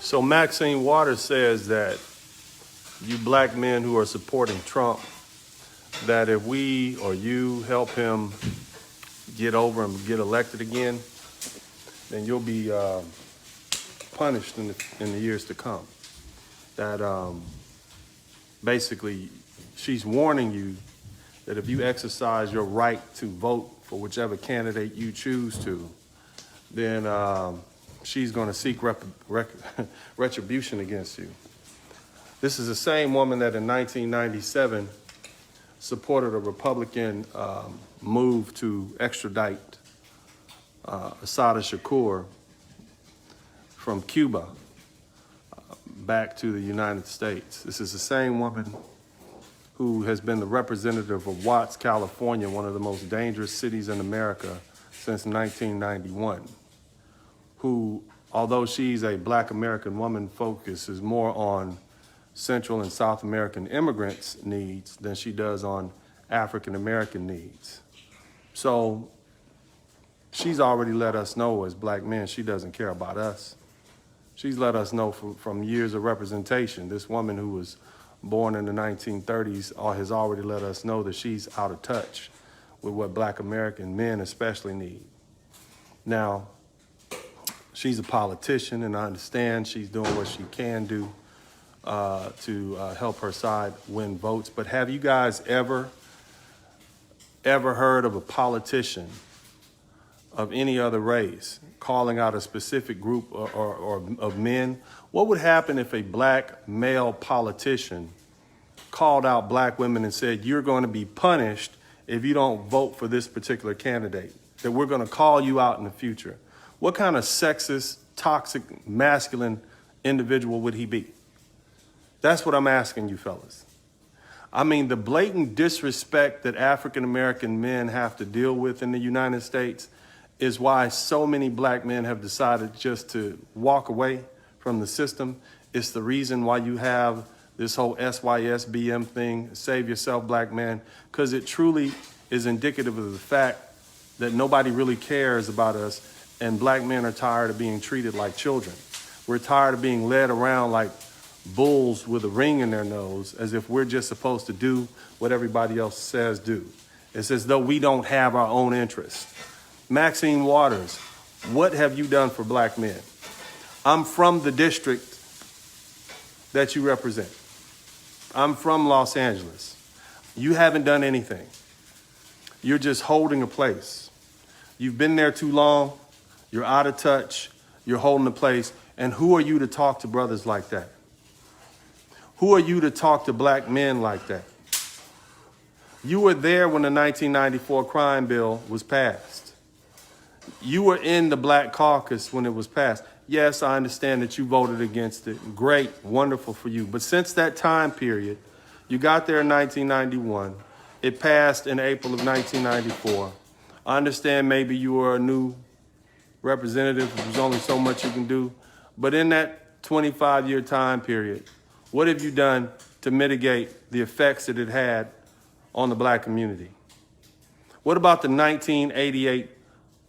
So Maxine Waters says that you black men who are supporting Trump, that if we or you help him get over and get elected again, then you'll be punished in the years to come. That basically she's warning you that if you exercise your right to vote for whichever candidate you choose to, then she's going to seek retribution against you. This is the same woman that in 1997 supported a Republican move to extradite Assad Shakur from Cuba back to the United States. This is the same woman who has been the representative of Watts, California, one of the most dangerous cities in America since 1991, who, although she's a black American woman, focuses more on Central and South American immigrants' needs than she does on African American needs. So she's already let us know as black men she doesn't care about us. She's let us know from years of representation. This woman who was born in the 1930s has already let us know that she's out of touch with what black American men especially need. Now, she's a politician, and I understand she's doing what she can do to help her side win votes. But have you guys ever heard of a politician of any other race calling out a specific group or of men? What would happen if a black male politician called out black women and said, you're going to be punished if you don't vote for this particular candidate, that we're going to call you out in the future? What kind of sexist, toxic, masculine individual would he be? That's what I'm asking you fellas. I mean, the blatant disrespect that African American men have to deal with in the United States is why so many black men have decided just to walk away from the system. It's the reason why you have this whole SYSBM thing, save yourself, black man, because it truly is indicative of the fact that nobody really cares about us, and black men are tired of being treated like children. We're tired of being led around like bulls with a ring in their nose, as if we're just supposed to do what everybody else says do. It's as though we don't have our own interests. Maxine Waters, what have you done for black men? I'm from the district that you represent. I'm from Los Angeles. You haven't done anything. You're just holding a place. You've been there too long. You're out of touch. You're holding a place. And who are you to talk to brothers like that? Who are you to talk to black men like that? You were there when the 1994 crime bill was passed. You were in the Black Caucus when it was passed. Yes, I understand that you voted against it. Great, wonderful for you. But since that time period, you got there in 1991. It passed in April of 1994. I understand maybe you were a new representative. There's only so much you can do. But in that 25-year time period, what have you done to mitigate the effects that it had on the black community? What about the 1988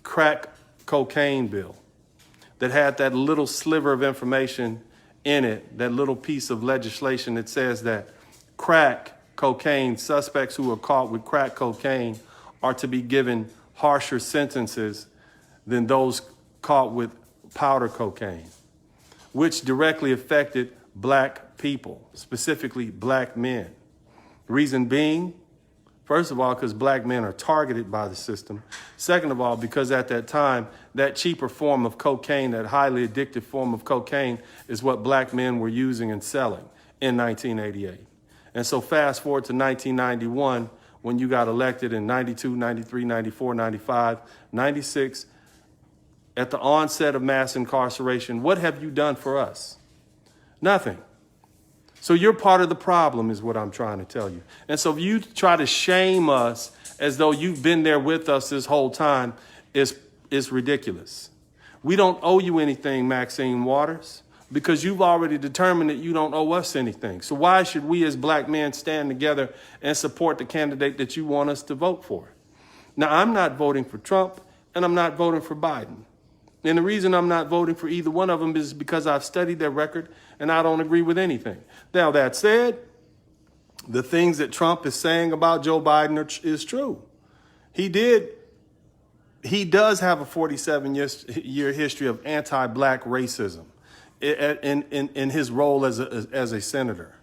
crack cocaine bill that had that little sliver of information in it, that little piece of legislation that says that crack cocaine suspects who are caught with crack cocaine are to be given harsher sentences than those caught with powder cocaine, which directly affected black people, specifically black men. Reason being, first of all, because black men are targeted by the system. Second of all, because at that time, that cheaper form of cocaine, that highly addictive form of cocaine, is what black men were using and selling in 1988. And so fast forward to 1991, when you got elected in 92, 93, 94, 95, 96, at the onset of mass incarceration, what have you done for us? Nothing. So you're part of the problem is what I'm trying to tell you. And so if you try to shame us as though you've been there with us this whole time, is ridiculous. We don't owe you anything, Maxine Waters, because you've already determined that you don't owe us anything. So why should we as black men stand together and support the candidate that you want us to vote for? Now, I'm not voting for Trump, and I'm not voting for Biden. And the reason I'm not voting for either one of them is because I've studied their record and I don't agree with anything. Now, that said, the things that Trump is saying about Joe Biden is true. He does have a 47-year history of anti-black racism in his role as a senator.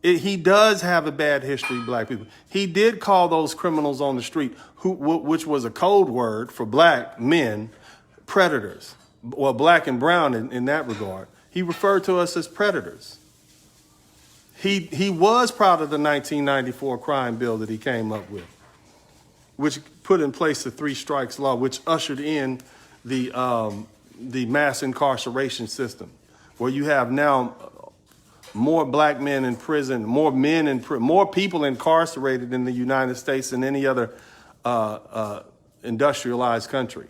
He does have a bad history of black people. He did call those criminals on the street, which was a code word for black men, predators. Well, black and brown in that regard. He referred to us as predators. He was proud of the 1994 crime bill that he came up with, which put in place the 3 strikes law, which ushered in the mass incarceration system, where you have now more black men in prison, more people incarcerated in the United States than any other industrialized country,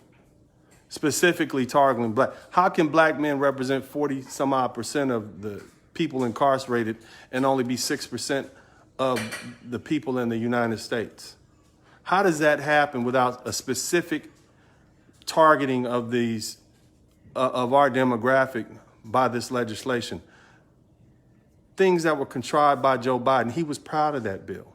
specifically targeting black. How can black men represent 40-some-odd% of the people incarcerated and only be 6% of the people in the United States? How does that happen without a specific targeting of these of our demographic by this legislation? Things that were contrived by Joe Biden. He was proud of that bill.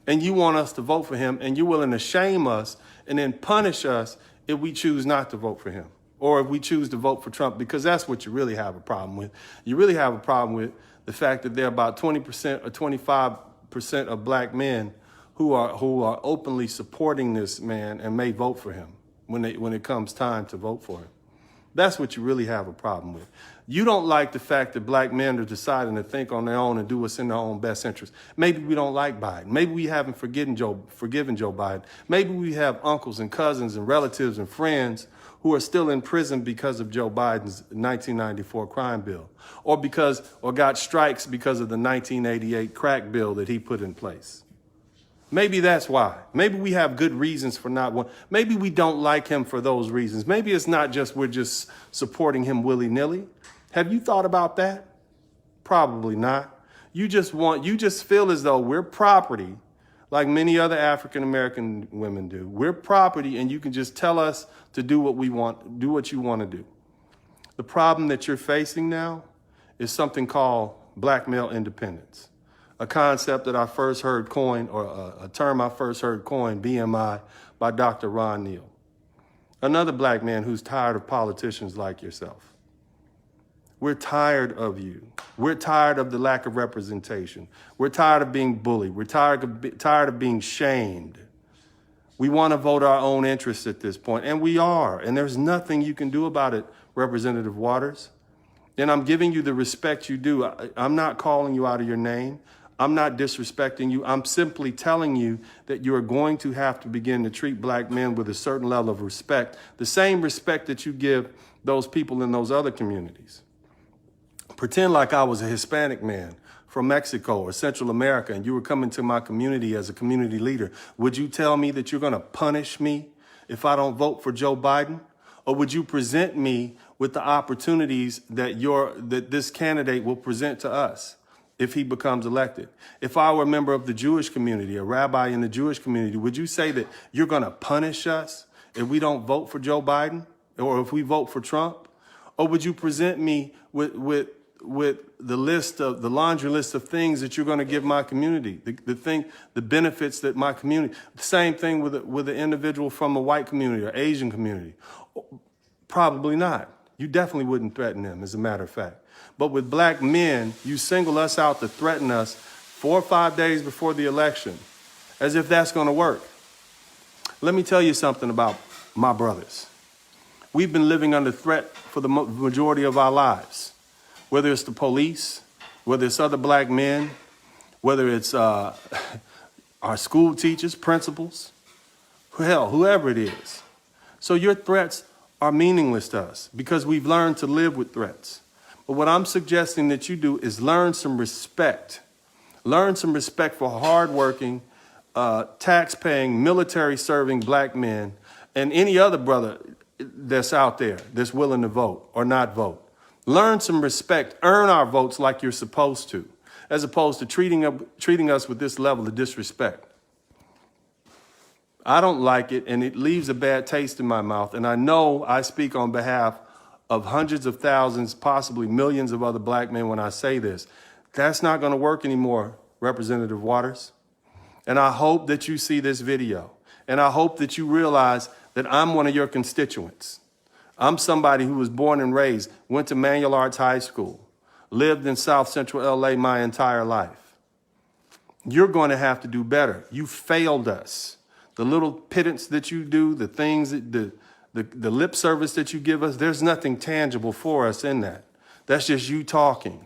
And you want us to vote for him, and you're willing to shame us and then punish us if we choose not to vote for him, or if we choose to vote for Trump, because that's what you really have a problem with. You really have a problem with the fact that there are about 20% or 25% of black men who are openly supporting this man and may vote for him when it comes time to vote for him. That's what you really have a problem with. You don't like the fact that black men are deciding to think on their own and do what's in their own best interest. Maybe we don't like Biden. Maybe we haven't forgiven Joe Biden. Maybe we have uncles and cousins and relatives and friends who are still in prison because of Joe Biden's 1994 crime bill, or got strikes because of the 1988 crack bill that he put in place. Maybe that's why. Maybe we have good reasons for not wanting. Maybe we don't like him for those reasons. Maybe it's not just we're just supporting him willy-nilly. Have you thought about that? Probably not. You just feel as though we're property, like many other African-American women do. We're property, and you can just tell us to do what we want, do what you want to do. The problem that you're facing now is something called black male independence. A concept that I first heard coined, or a term I first heard coined, BMI, by Dr. Ron Neal. Another black man who's tired of politicians like yourself. We're tired of you. We're tired of the lack of representation. We're tired of being bullied. We're tired of being shamed. We want to vote our own interests at this point, and we are. And there's nothing you can do about it, Representative Waters. And I'm giving you the respect you do. I'm not calling you out of your name. I'm not disrespecting you. I'm simply telling you that you are going to have to begin to treat black men with a certain level of respect, the same respect that you give those people in those other communities. Pretend like I was a Hispanic man from Mexico or Central America and you were coming to my community as a community leader. Would you tell me that you're going to punish me if I don't vote for Joe Biden? Or would you present me with the opportunities that this candidate will present to us if he becomes elected? If I were a member of the Jewish community, a rabbi in the Jewish community, would you say that you're going to punish us if we don't vote for Joe Biden or if we vote for Trump? Or would you present me with the laundry list of things that you're going to give my community, the benefits that my community, the same thing with an individual from a white community or Asian community? Probably not. You definitely wouldn't threaten them, as a matter of fact. But with black men, you single us out to threaten us 4 or 5 days before the election, as if that's going to work. Let me tell you something about my brothers. We've been living under threat for the majority of our lives, whether it's the police, whether it's other black men, whether it's our school teachers, principals, hell, whoever it is. So your threats are meaningless to us because we've learned to live with threats. But what I'm suggesting that you do is learn some respect. Learn some respect for hardworking, tax-paying, military-serving black men and any other brother that's out there that's willing to vote or not vote. Learn some respect. Earn our votes like you're supposed to, as opposed to treating us with this level of disrespect. I don't like it, and it leaves a bad taste in my mouth. And I know I speak on behalf of hundreds of thousands, possibly millions of other black men when I say this. That's not going to work anymore, Representative Waters. And I hope that you see this video. And I hope that you realize that I'm one of your constituents. I'm somebody who was born and raised, went to Manual Arts High School, lived in South Central LA my entire life. You're going to have to do better. You failed us. The little pittance that you do, the things, the lip service that you give us, there's nothing tangible for us in that. That's just you talking.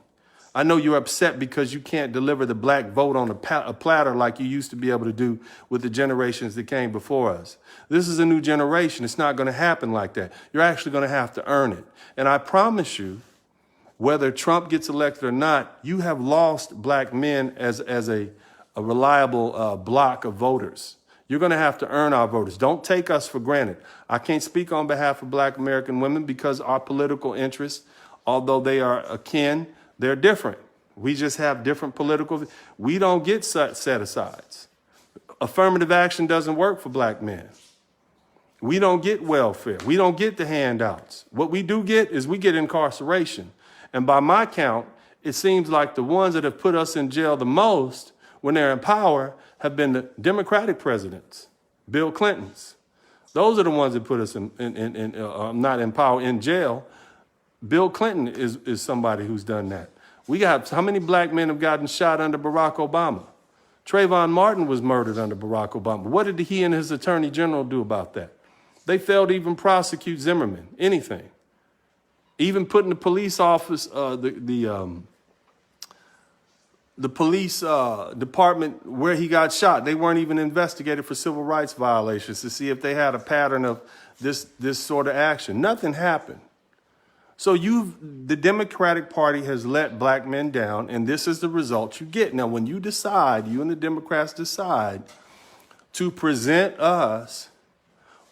I know you're upset because you can't deliver the black vote on a platter like you used to be able to do with the generations that came before us. This is a new generation. It's not going to happen like that. You're actually going to have to earn it. And I promise you, whether Trump gets elected or not, you have lost black men as a reliable block of voters. You're going to have to earn our voters. Don't take us for granted. I can't speak on behalf of black American women because our political interests, although they are akin, they're different. We just have different political. We don't get set-asides. Affirmative action doesn't work for black men. We don't get welfare. We don't get the handouts. What we do get is we get incarceration. And by my count, it seems like the ones that have put us in jail the most when they're in power have been the Democratic presidents, Bill Clinton's. Those are the ones that put us not in power, in jail. Bill Clinton is somebody who's done that. We got, how many black men have gotten shot under Barack Obama? Trayvon Martin was murdered under Barack Obama. What did he and his attorney general do about that? They failed to even prosecute Zimmerman, anything. Even putting the police office, the police department where he got shot, they weren't even investigated for civil rights violations to see if they had a pattern of this sort of action. Nothing happened. So the Democratic Party has let black men down, and this is the result you get. Now, when you decide, you and the Democrats decide to present us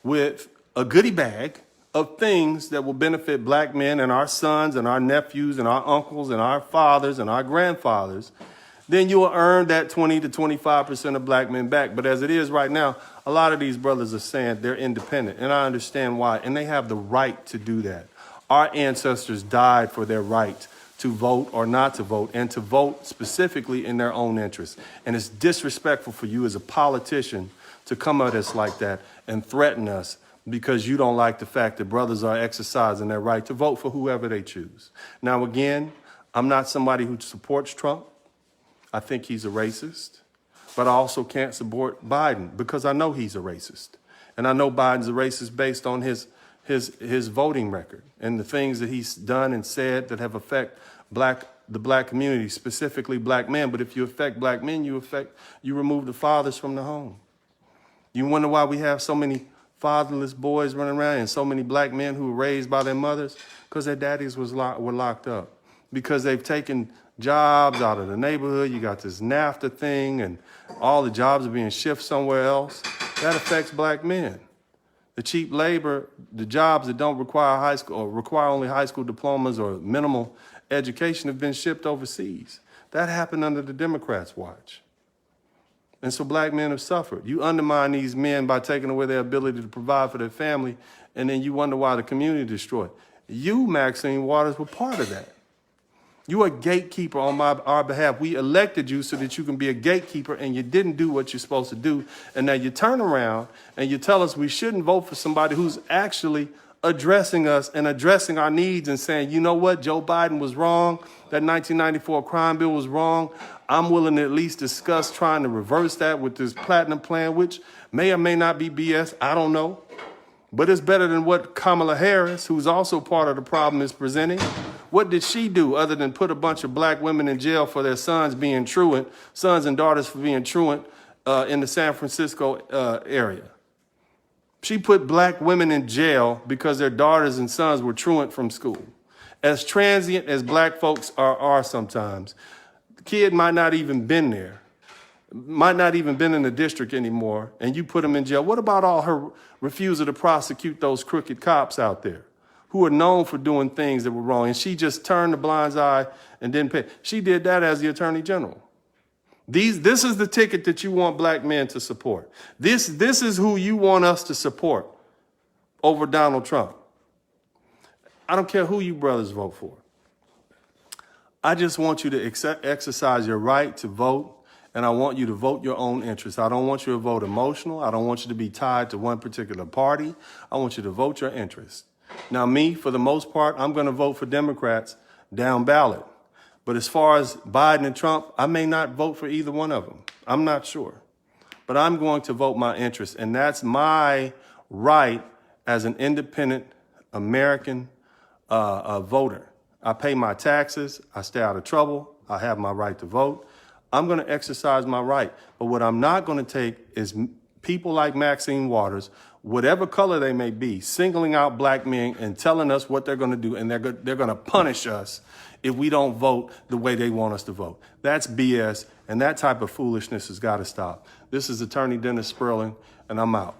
with a goodie bag of things that will benefit black men and our sons and our nephews and our uncles and our fathers and our grandfathers, then you will earn that 20 to 25% of black men back. But as it is right now, a lot of these brothers are saying they're independent, and I understand why, and they have the right to do that. Our ancestors died for their right to vote or not to vote, and to vote specifically in their own interest. And it's disrespectful for you as a politician to come at us like that and threaten us because you don't like the fact that brothers are exercising their right to vote for whoever they choose. Now, again, I'm not somebody who supports Trump. I think he's a racist, but I also can't support Biden because I know he's a racist. And I know Biden's a racist based on his voting record and the things that he's done and said that have affected the black community, specifically black men. But if you affect black men, you remove the fathers from the home. You wonder why we have so many fatherless boys running around and so many black men who were raised by their mothers? Because their daddies were locked up. Because they've taken jobs out of the neighborhood. You got this NAFTA thing and all the jobs are being shifted somewhere else. That affects black men. The cheap labor, the jobs that don't require high school or require only high school diplomas or minimal education have been shipped overseas. That happened under the Democrats' watch. And so black men have suffered. You undermine these men by taking away their ability to provide for their family, and then you wonder why the community is destroyed. You, Maxine Waters, were part of that. You are a gatekeeper on our behalf. We elected you so that you can be a gatekeeper, and you didn't do what you're supposed to do. And now you turn around and you tell us we shouldn't vote for somebody who's actually addressing us and addressing our needs and saying, you know what, Joe Biden was wrong. That 1994 crime bill was wrong. I'm willing to at least discuss trying to reverse that with this platinum plan, which may or may not be BS. I don't know. But it's better than what Kamala Harris, who's also part of the problem, is presenting. What did she do other than put a bunch of black women in jail for their sons and daughters for being truant in the San Francisco area? She put black women in jail because their daughters and sons were truant from school. As transient as black folks are sometimes, the kid might not even been there, might not even been in the district anymore, and you put them in jail. What about all her refusal to prosecute those crooked cops out there who are known for doing things that were wrong? And she just turned a blind eye and didn't pay. She did that as the attorney general. This is the ticket that you want black men to support. This is who you want us to support over Donald Trump. I don't care who you brothers vote for. I just want you to exercise your right to vote, and I want you to vote your own interest. I don't want you to vote emotional. I don't want you to be tied to one particular party. I want you to vote your interest. Now, me, for the most part, I'm going to vote for Democrats down ballot. But as far as Biden and Trump, I may not vote for either one of them. I'm not sure. But I'm going to vote my interest, and that's my right as an independent American voter. I pay my taxes. I stay out of trouble. I have my right to vote. I'm going to exercise my right. But what I'm not going to take is people like Maxine Waters, whatever color they may be, singling out black men and telling us what they're going to do, and they're going to punish us if we don't vote the way they want us to vote. That's BS, and that type of foolishness has got to stop. This is Attorney Dennis Sperling, and I'm out.